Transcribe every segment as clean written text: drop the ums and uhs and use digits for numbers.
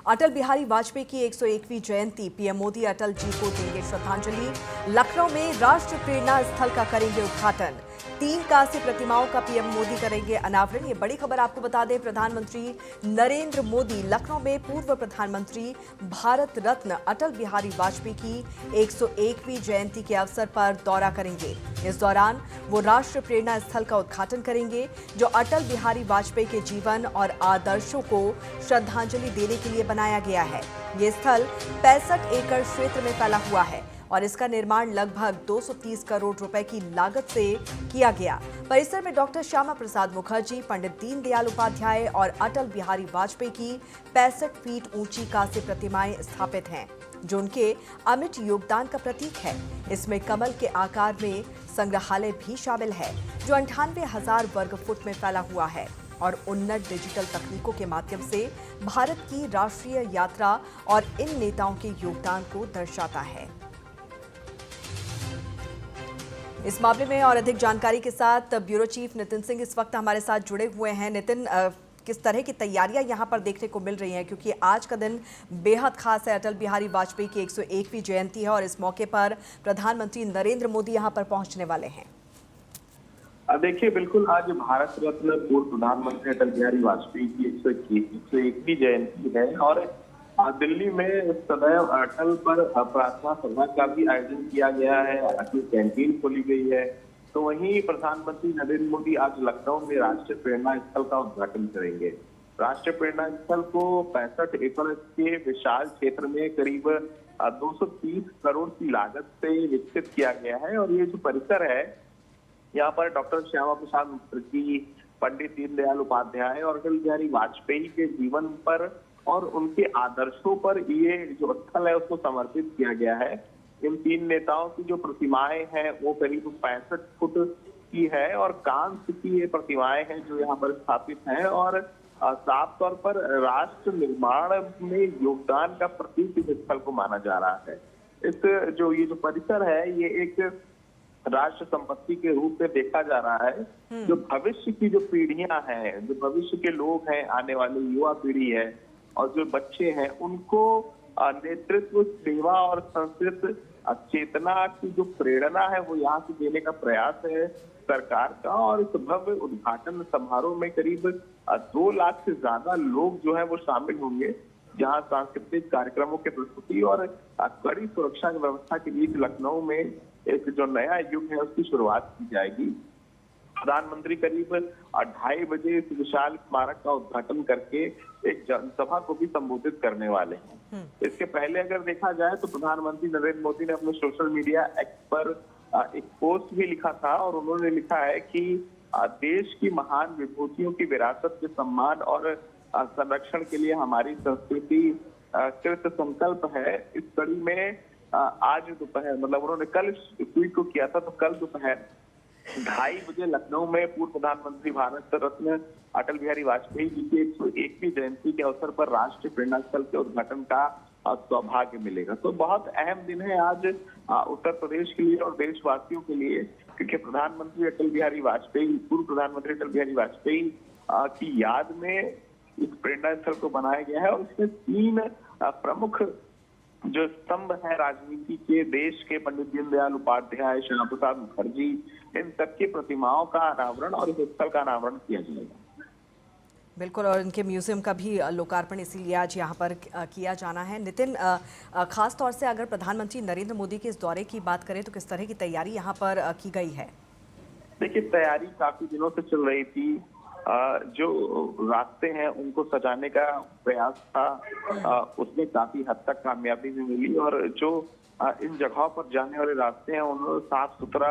अटल बिहारी वाजपेयी की 101वीं जयंती, पीएम मोदी अटल जी को देंगे श्रद्धांजलि। लखनऊ में राष्ट्र प्रेरणा स्थल का करेंगे उद्घाटन। 3 कांस्य प्रतिमाओं का पीएम मोदी करेंगे अनावरण। ये बड़ी खबर आपको बता दें, प्रधानमंत्री नरेंद्र मोदी लखनऊ में पूर्व प्रधानमंत्री भारत रत्न अटल बिहारी वाजपेयी की 101वीं जयंती के अवसर पर दौरा करेंगे। इस दौरान वो राष्ट्र प्रेरणा स्थल का उद्घाटन करेंगे, जो अटल बिहारी वाजपेयी के जीवन और आदर्शों को श्रद्धांजलि देने के लिए बनाया गया है। ये स्थल 65 एकड़ क्षेत्र में फैला हुआ है और इसका निर्माण लगभग 230 करोड़ रुपए की लागत से किया गया। परिसर में डॉक्टर श्यामा प्रसाद मुखर्जी, पंडित दीनदयाल उपाध्याय और अटल बिहारी वाजपेयी की 65 फीट ऊंची कांस्य प्रतिमाएं स्थापित हैं, जो उनके अमिट योगदान का प्रतीक है। इसमें कमल के आकार में संग्रहालय भी शामिल है, जो 98,000 वर्ग फुट में फैला हुआ है और उन्नत डिजिटल तकनीकों के माध्यम से भारत की राष्ट्रीय यात्रा और इन नेताओं के योगदान को दर्शाता है। इस मामले में और अधिक जानकारी के साथ ब्यूरो चीफ नितिन सिंह इस वक्त हमारे साथ जुड़े हुए हैं। नितिन, किस तरह की तैयारियां यहां पर देखने को मिल रही हैं, क्योंकि आज का दिन बेहद खास है। अटल बिहारी वाजपेयी की 101वीं जयंती है और इस मौके पर प्रधानमंत्री नरेंद्र मोदी यहां पर पहुंचने वाले हैं। देखिए, बिल्कुल आज भारत रत्न पूर्व प्रधानमंत्री अटल बिहारी वाजपेयी की 101वीं जयंती है और दिल्ली में सदैव अटल पर प्रार्थना सभा का भी आयोजन किया गया है। अटल कैंटीन खोली गई है। तो वहीं प्रधानमंत्री नरेंद्र मोदी आज लखनऊ में राष्ट्रीय प्रेरणा स्थल का उद्घाटन करेंगे। राष्ट्रीय प्रेरणा स्थल को 65 एकड़ के विशाल क्षेत्र में करीब 230 करोड़ की लागत से विकसित किया गया है और ये जो परिसर है, यहाँ पर डॉक्टर श्यामा प्रसाद मुखर्जी, पंडित दीनदयाल उपाध्याय और अटल बिहारी वाजपेयी के जीवन पर और उनके आदर्शों पर ये जो स्थल है उसको समर्पित किया गया है। इन 3 नेताओं की जो प्रतिमाएं हैं वो करीब 65 फुट की है और कांस्य की ये प्रतिमाएं हैं जो यहाँ पर स्थापित हैं और साफ तौर पर राष्ट्र निर्माण में योगदान का प्रतीक इस स्थल को माना जा रहा है। ये जो परिसर है ये एक राष्ट्र संपत्ति के रूप में देखा जा रहा है। जो भविष्य की जो पीढ़ियां हैं, जो भविष्य के लोग हैं, आने वाली युवा पीढ़ी है और जो बच्चे हैं, उनको नेतृत्व, सेवा और संस्कृत चेतना की जो प्रेरणा है वो यहाँ से देने का प्रयास है सरकार का। और इस भव्य उद्घाटन समारोह में करीब 2 लाख से ज्यादा लोग जो है वो शामिल होंगे, जहाँ सांस्कृतिक कार्यक्रमों के प्रस्तुति और कड़ी सुरक्षा की व्यवस्था के बीच लखनऊ में एक जो नया युग है उसकी शुरुआत की जाएगी। प्रधानमंत्री करीब 2:30 बजे इस विशाल स्मारक का उद्घाटन करके एक जनसभा को भी संबोधित करने वाले हैं। इसके पहले अगर देखा जाए तो प्रधानमंत्री नरेंद्र मोदी ने अपने सोशल मीडिया एक्स पर एक पोस्ट भी लिखा था और उन्होंने लिखा है कि देश की महान विभूतियों की विरासत के सम्मान और संरक्षण के लिए हमारी संस्कृति कृत संकल्प है। इस कड़ी में आज दोपहर, मतलब उन्होंने कल ट्वीट को किया था, तो कल दोपहर 2:30 बजे लखनऊ में पूर्व प्रधानमंत्री भारत रत्न अटल बिहारी वाजपेयी जी की 101वीं जयंती के अवसर पर राष्ट्रीय प्रेरणा स्थल के उद्घाटन का सौभाग्य मिलेगा। तो बहुत अहम दिन है आज उत्तर प्रदेश के लिए और देशवासियों के लिए, क्योंकि प्रधानमंत्री अटल बिहारी वाजपेयी, पूर्व प्रधानमंत्री अटल बिहारी वाजपेयी की याद में इस प्रेरणा स्थल को बनाया गया है और इसमें 3 प्रमुख जो स्तंभ है राजनीति के, देश के, पंडित दीनदयाल उपाध्याय, श्यामा प्रसाद मुखर्जी, इन सबकी प्रतिमाओं का अनावरण और इस स्थल का अनावरण किया जाएगा। बिल्कुल, और इनके म्यूजियम का भी लोकार्पण इसीलिए आज यहाँ पर किया जाना है। नितिन, खास तौर से अगर प्रधानमंत्री नरेंद्र मोदी के इस दौरे की बात करें तो किस तरह की तैयारी यहाँ पर की गई है? देखिए, तैयारी काफी दिनों से चल रही थी। जो रास्ते हैं उनको सजाने का प्रयास था, उसमें काफी हद तक कामयाबी भी मिली और जो इन जगहों पर जाने वाले रास्ते हैं उन्हें साफ सुथरा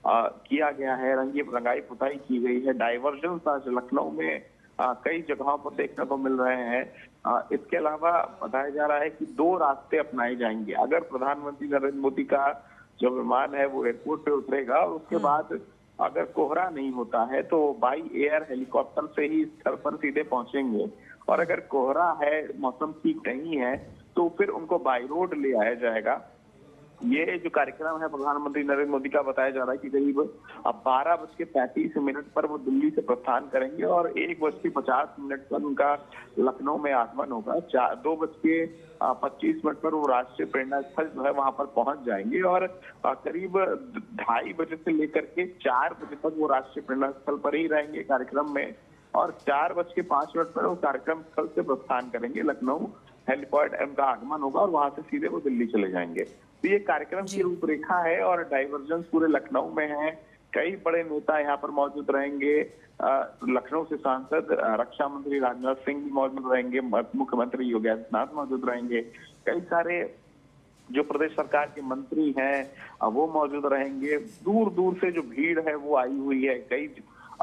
किया गया है, रंगाई पुताई की गई है। डाइवर्जन आज लखनऊ में कई जगहों पर देखने को मिल रहे हैं। इसके अलावा बताया जा रहा है कि 2 रास्ते अपनाए जाएंगे। अगर प्रधानमंत्री नरेंद्र मोदी का जो विमान है वो एयरपोर्ट पे उतरेगा और उसके बाद अगर कोहरा नहीं होता है तो बाई एयर हेलीकॉप्टर से ही स्थल पर सीधे पहुंचेंगे और अगर कोहरा है, मौसम ठीक नहीं है, तो फिर उनको बाई रोड ले आया जाएगा ये जो कार्यक्रम है प्रधानमंत्री नरेंद्र मोदी का बताया जा रहा है कि करीब अब 12:35 पर वो दिल्ली से प्रस्थान करेंगे और 1:50 पर उनका लखनऊ में आगमन होगा। 2:25 पर वो राष्ट्रीय प्रेरणा स्थल जो है वहां पर पहुंच जाएंगे और करीब 2:30 से लेकर के 4 बजे तक वो राष्ट्रीय प्रेरणा स्थल पर ही रहेंगे कार्यक्रम में और 4:05 पर वो कार्यक्रम स्थल से प्रस्थान करेंगे। लखनऊ हेलीपॉड का आगमन होगा और वहां से सीधे वो दिल्ली चले जाएंगे। तो ये कार्यक्रम की रूपरेखा है और डाइवर्जेंस पूरे लखनऊ में है। कई बड़े नेता यहाँ पर मौजूद रहेंगे। लखनऊ से सांसद रक्षा मंत्री राजनाथ सिंह भी मौजूद रहेंगे, मुख्यमंत्री योगी आदित्यनाथ मौजूद रहेंगे, कई सारे जो प्रदेश सरकार के मंत्री हैं वो मौजूद रहेंगे। दूर दूर से जो भीड़ है वो आई हुई है। कई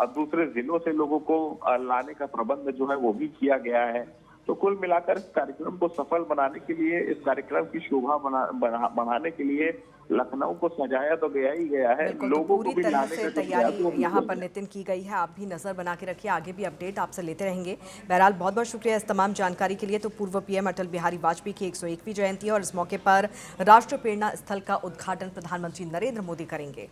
दूसरे जिलों से लोगों को लाने का प्रबंध जो है वो भी किया गया है। तो कुल मिलाकर इस कार्यक्रम को सफल बनाने के लिए, इस कार्यक्रम की शोभा बढ़ाने के लिए लखनऊ को सजाया तो गया ही गया है। बिल्कुल, लोगों तो को पूरी भी तरह लाने से का तैयारी यहाँ पर नितिन की गई है। आप भी नजर बना के रखिए, आगे भी अपडेट आपसे लेते रहेंगे। बहरहाल बहुत बहुत शुक्रिया इस तमाम जानकारी के लिए। तो पूर्व पीएम अटल बिहारी वाजपेयी की 101वीं जयंती और इस मौके पर राष्ट्रीय प्रेरणा स्थल का उद्घाटन प्रधानमंत्री नरेंद्र मोदी करेंगे।